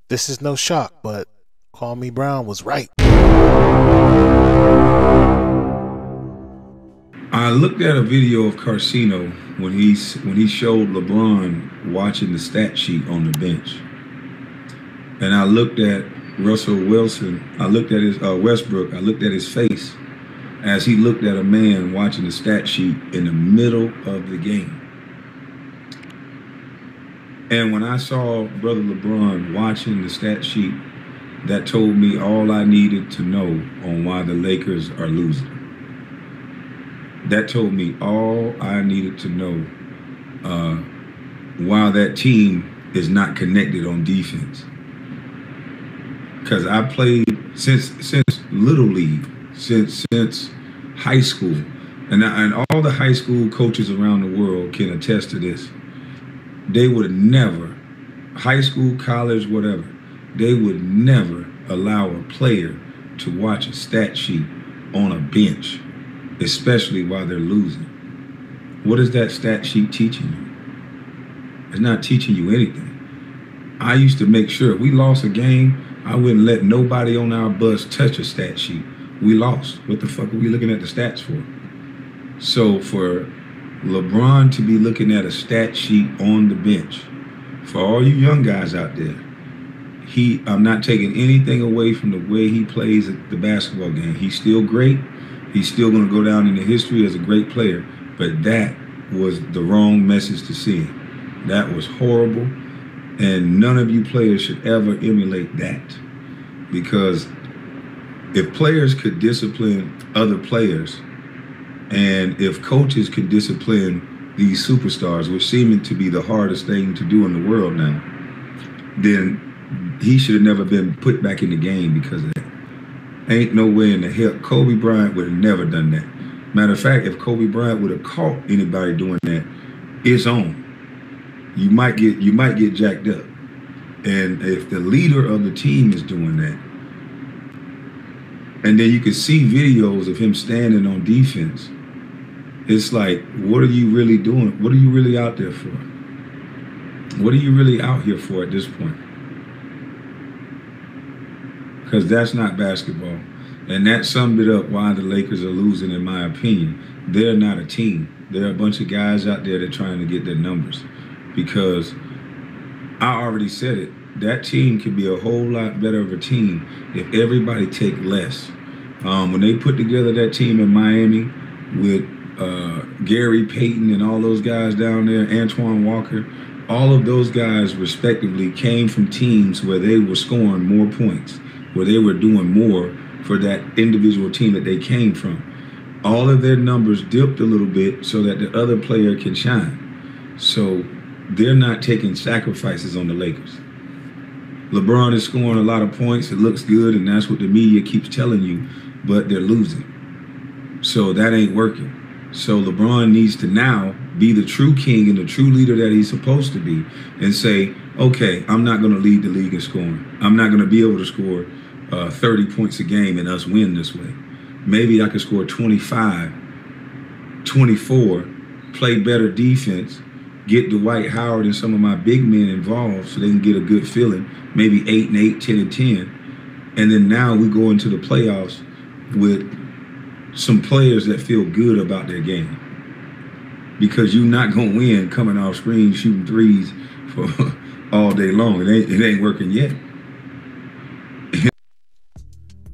This is no shock, but Kwame Brown was right. I looked at a video of Carcino when he showed LeBron watching the stat sheet on the bench, and I looked at Russell Wilson. I looked at his Westbrook. I looked at his face as he looked at a man watching the stat sheet in the middle of the game. And when I saw Brother LeBron watching the stat sheet, that told me all I needed to know on why the Lakers are losing. That told me all I needed to know why that team is not connected on defense. Because I played since Little League, since high school, and all the high school coaches around the world can attest to this. They would never, high school, college, whatever, they would never allow a player to watch a stat sheet on a bench, especially while they're losing. What is that stat sheet teaching you? It's not teaching you anything. I used to make sure if we lost a game, I wouldn't let nobody on our bus touch a stat sheet. We lost. What the fuck are we looking at the stats for? So for LeBron to be looking at a stat sheet on the bench, for all you young guys out there, I'm not taking anything away from the way he plays the basketball game. He's still great. He's still going to go down in the history as a great player. But that was the wrong message to send. That was horrible. And none of you players should ever emulate that. Because if players could discipline other players, and if coaches could discipline these superstars, which seeming to be the hardest thing to do in the world now, then he should have never been put back in the game because of that. Ain't no way in the hell. Kobe Bryant would have never done that. Matter of fact, if Kobe Bryant would have caught anybody doing that, it's on. You might get jacked up. And if the leader of the team is doing that, and then you can see videos of him standing on defense, it's like, what are you really doing? What are you really out there for? What are you really out here for at this point? Because that's not basketball. And that summed it up why the Lakers are losing, in my opinion. They're not a team. There are a bunch of guys out there that are trying to get their numbers. Because I already said it, that team could be a whole lot better of a team if everybody take less. When they put together that team in Miami with Gary Payton and all those guys down there, Antoine Walker, all of those guys respectively came from teams where they were scoring more points, where they were doing more for that individual team that they came from. All of their numbers dipped a little bit so that the other player can shine. So they're not taking sacrifices on the Lakers. LeBron is scoring a lot of points. It looks good, and that's what the media keeps telling you, but they're losing. So that ain't working. So LeBron needs to now be the true king and the true leader that he's supposed to be and say, okay, I'm not going to lead the league in scoring. I'm not going to be able to score 30 points a game and us win this way. Maybe I could score 25, 24, play better defense, get Dwight Howard and some of my big men involved so they can get a good feeling, maybe 8-8, 10-10. And then now we go into the playoffs with some players that feel good about their game. Because you're not going to win coming off screen, shooting threes for all day long. It ain't working yet.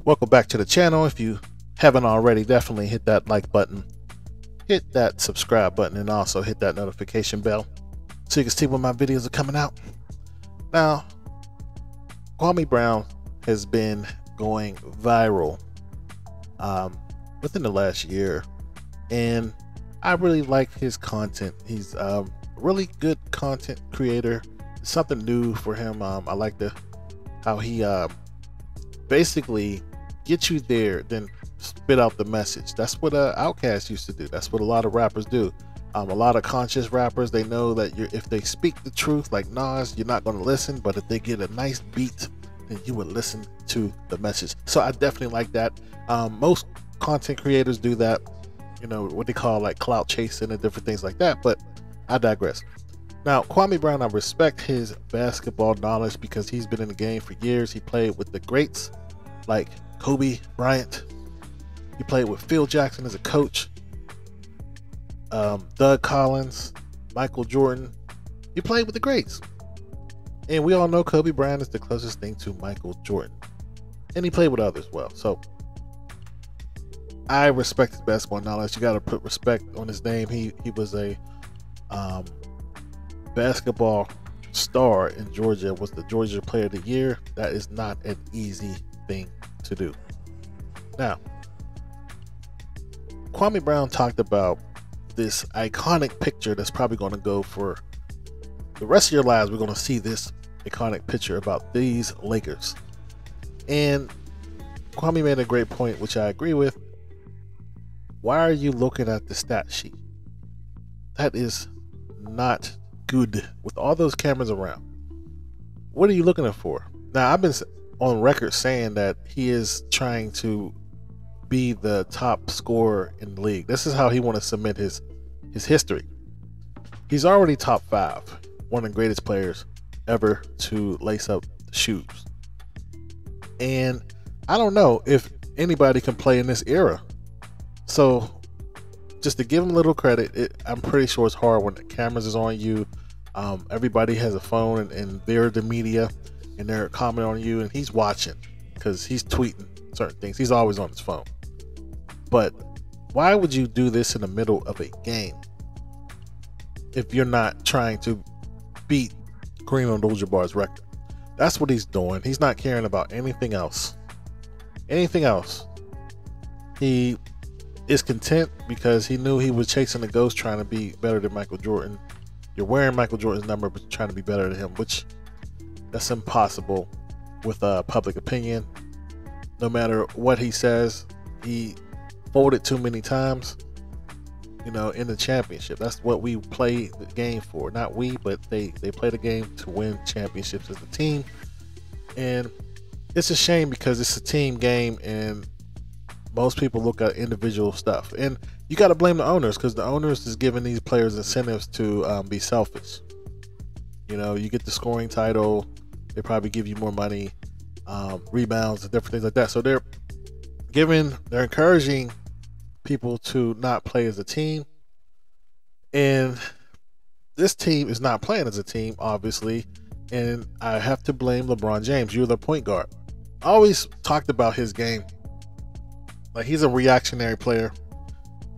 Welcome back to the channel. If you haven't already, definitely hit that like button, hit that subscribe button, and also hit that notification bell so you can see when my videos are coming out. Now, Kwame Brown has been going viral within the last year, and I really like his content. He's a really good content creator. It's something new for him. I like how he basically gets you there, then spit out the message. That's what Outkast used to do. That's what a lot of rappers do. A lot of conscious rappers, they know that if they speak the truth, like Nas, you're not going to listen, but if they get a nice beat, then you would listen to the message. So I definitely like that. Most content creators do that, you know, what they call like clout chasing and different things like that, but I digress. Now, Kwame Brown, I respect his basketball knowledge because he's been in the game for years. He played with the greats like Kobe Bryant. He played with Phil Jackson as a coach, Doug Collins, Michael Jordan. He played with the greats. And we all know Kobe Bryant is the closest thing to Michael Jordan. And he played with others well. So I respect his basketball knowledge. You got to put respect on his name. He was a basketball star in Georgia, was the Georgia Player of the Year. That is not an easy thing to do. Now, Kwame Brown talked about this iconic picture that's probably going to go for the rest of your lives. We're going to see this iconic picture about these Lakers. And Kwame made a great point, which I agree with. Why are you looking at the stat sheet? That is not good with all those cameras around. What are you looking for? Now, I've been on record saying that he is trying to be the top scorer in the league. This is how he want to submit his history. He's already top 5, one of the greatest players ever to lace up the shoes. And I don't know if anybody can play in this era. So just to give him a little credit, I'm pretty sure it's hard when the cameras is on you. Everybody has a phone and they're the media and they're commenting on you, and he's watching because he's tweeting certain things. He's always on his phone. But why would you do this in the middle of a game if you're not trying to beat Kareem Abdul-Jabbar's record? That's what he's doing. He's not caring about anything else. Anything else. He is content because he knew he was chasing the ghost, trying to be better than Michael Jordan. You're wearing Michael Jordan's number, but trying to be better than him, which that's impossible with public opinion. No matter what he says, he folded too many times, in the championship. That's what we play the game for. Not we, but they play the game to win championships as a team. And it's a shame because it's a team game and most people look at individual stuff. And you got to blame the owners because the owners is giving these players incentives to be selfish. You get the scoring title, they probably give you more money, rebounds and different things like that. So they're encouraging people to not play as a team. And this team is not playing as a team, obviously. And I have to blame LeBron James. You're the point guard. I always talked about his game. Like, he's a reactionary player.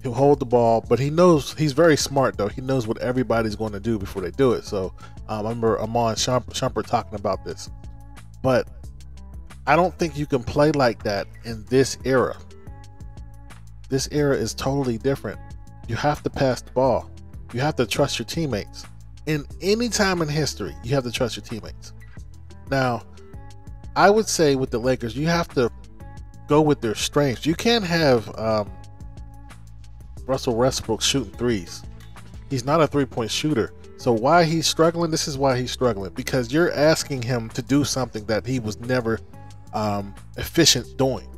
He'll hold the ball, but he knows, he's very smart though. He knows what everybody's going to do before they do it. So I remember Amon Shumpert talking about this. But I don't think you can play like that in this era. This era is totally different. You have to pass the ball. You have to trust your teammates. In any time in history, you have to trust your teammates. Now, I would say with the Lakers, you have to go with their strengths. You can't have Russell Westbrook shooting threes. He's not a three-point shooter. So why he's struggling? This is why he's struggling. Because you're asking him to do something that he was never efficient doing.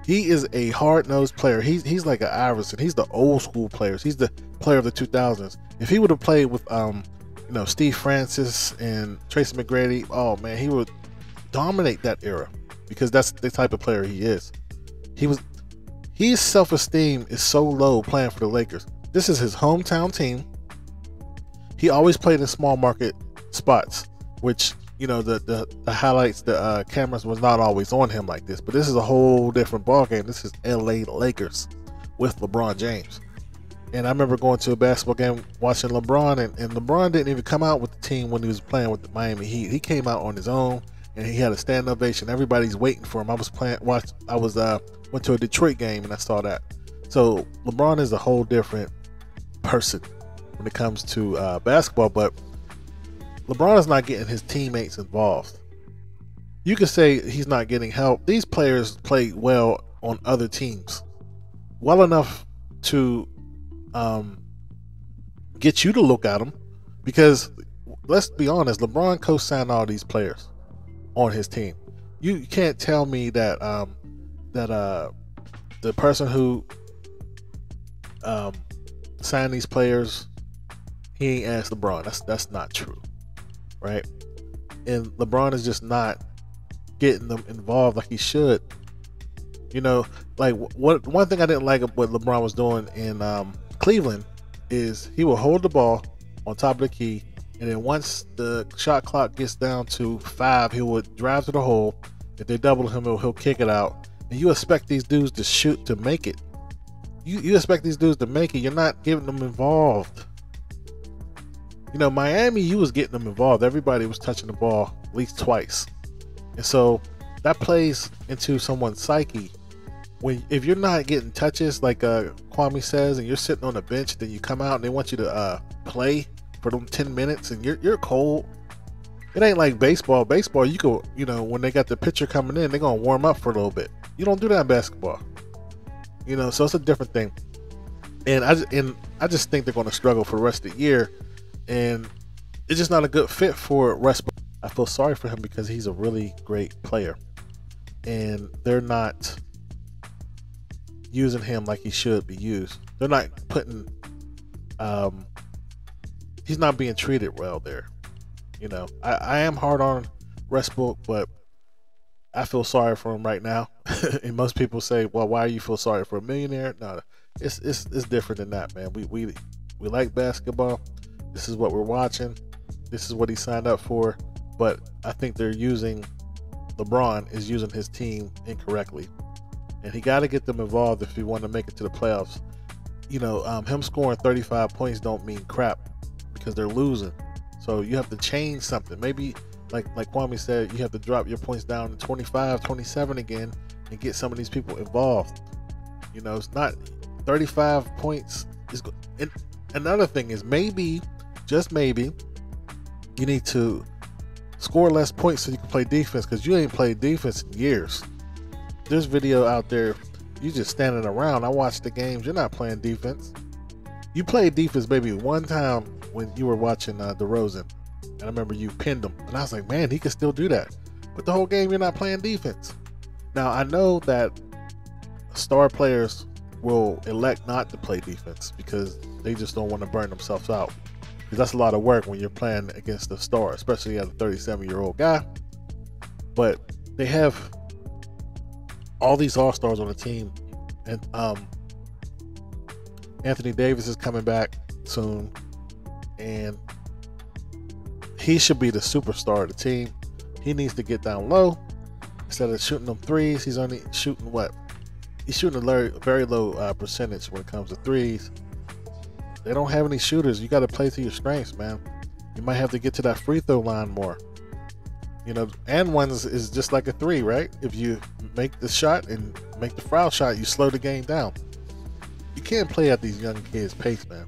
He is a hard-nosed player. He's like an Iverson. He's the old school players. He's the player of the 2000s. If he would have played with Steve Francis and Tracy McGrady, oh man, he would dominate that era because that's the type of player he is. His self-esteem is so low playing for the Lakers. This is his hometown team. He always played in small market spots, which the highlights, the cameras was not always on him like this. But this is a whole different ball game. This is LA Lakers with LeBron James. And I remember going to a basketball game watching LeBron, and LeBron didn't even come out with the team when he was playing with the Miami Heat. He came out on his own, and he had a standing ovation. Everybody's waiting for him. I went to a Detroit game, and I saw that. So LeBron is a whole different person when it comes to basketball, but LeBron is not getting his teammates involved. You could say he's not getting help. These players play well on other teams, well enough to get you to look at them, because let's be honest, LeBron co-signed all these players on his team. You can't tell me that the person who signed these players, he ain't asked LeBron. That's not true, right? And LeBron is just not getting them involved like he should. You know, like what one thing I didn't like of what LeBron was doing in Cleveland is he will hold the ball on top of the key, and then once the shot clock gets down to 5, he would drive to the hole. If they double him, he'll kick it out. And you expect these dudes to shoot to make it. You expect these dudes to make it. You're not getting them involved. You know, Miami, you was getting them involved. Everybody was touching the ball at least twice. And so that plays into someone's psyche. If you're not getting touches, like Kwame says, and you're sitting on the bench, then you come out and they want you to play for them 10 minutes and you're cold. It ain't like baseball. Baseball, you go, you know, when they got the pitcher coming in, they're going to warm up for a little bit. You don't do that in basketball. You know, so it's a different thing. And I just think they're going to struggle for the rest of the year. And it's just not a good fit for Westbrook. I feel sorry for him because he's a really great player. And they're not using him like he should be used. They're not putting he's not being treated well there. You know, I am hard on Westbrook, but I feel sorry for him right now. And most people say, well, why do you feel sorry for a millionaire? No, it's different than that, man. We like basketball. This is what we're watching. This is what he signed up for. But I think LeBron is using his team incorrectly. And he got to get them involved if he want to make it to the playoffs. You know, him scoring 35 points don't mean crap because they're losing. So you have to change something. Maybe, like Kwame said, you have to drop your points down to 25, 27 again and get some of these people involved. You know, it's not 35 points. And another thing is maybe, just maybe, you need to score less points so you can play defense because you ain't played defense in years. There's video out there, you just standing around. I watched the games. You're not playing defense. You played defense maybe one time when you were watching DeRozan. And I remember you pinned him. And I was like, man, he can still do that. But the whole game, you're not playing defense. Now, I know that star players will elect not to play defense because they just don't want to burn themselves out. Because that's a lot of work when you're playing against a star, especially as a 37-year-old guy. But they have all these all-stars on the team. And Anthony Davis is coming back soon. And he should be the superstar of the team. He needs to get down low. Instead of shooting them threes, he's only shooting what? He's shooting a very low percentage when it comes to threes. They don't have any shooters. You got to play to your strengths, man. You might have to get to that free throw line more. You know, and one is just like a three, right? If you make the shot and make the foul shot, you slow the game down. You can't play at these young kids' pace, man.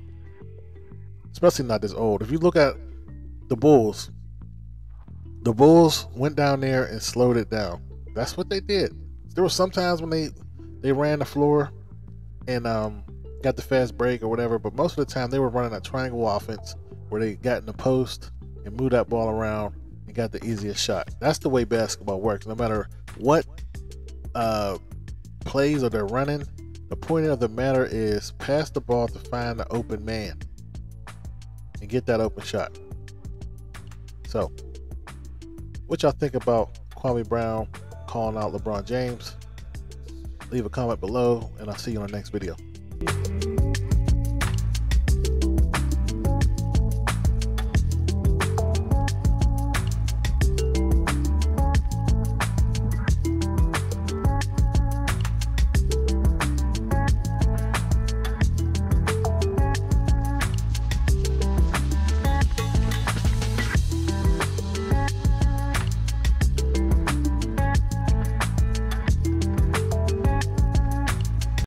Especially not this old. If you look at the Bulls went down there and slowed it down. That's what they did. There were some times when they ran the floor and got the fast break or whatever, but most of the time they were running a triangle offense where they got in the post and moved that ball around and got the easiest shot. That's the way basketball works. No matter what plays or they're running, the point of the matter is pass the ball to find the open man and get that open shot. So, what y'all think about Kwame Brown calling out LeBron James? Leave a comment below, and I'll see you on the next video.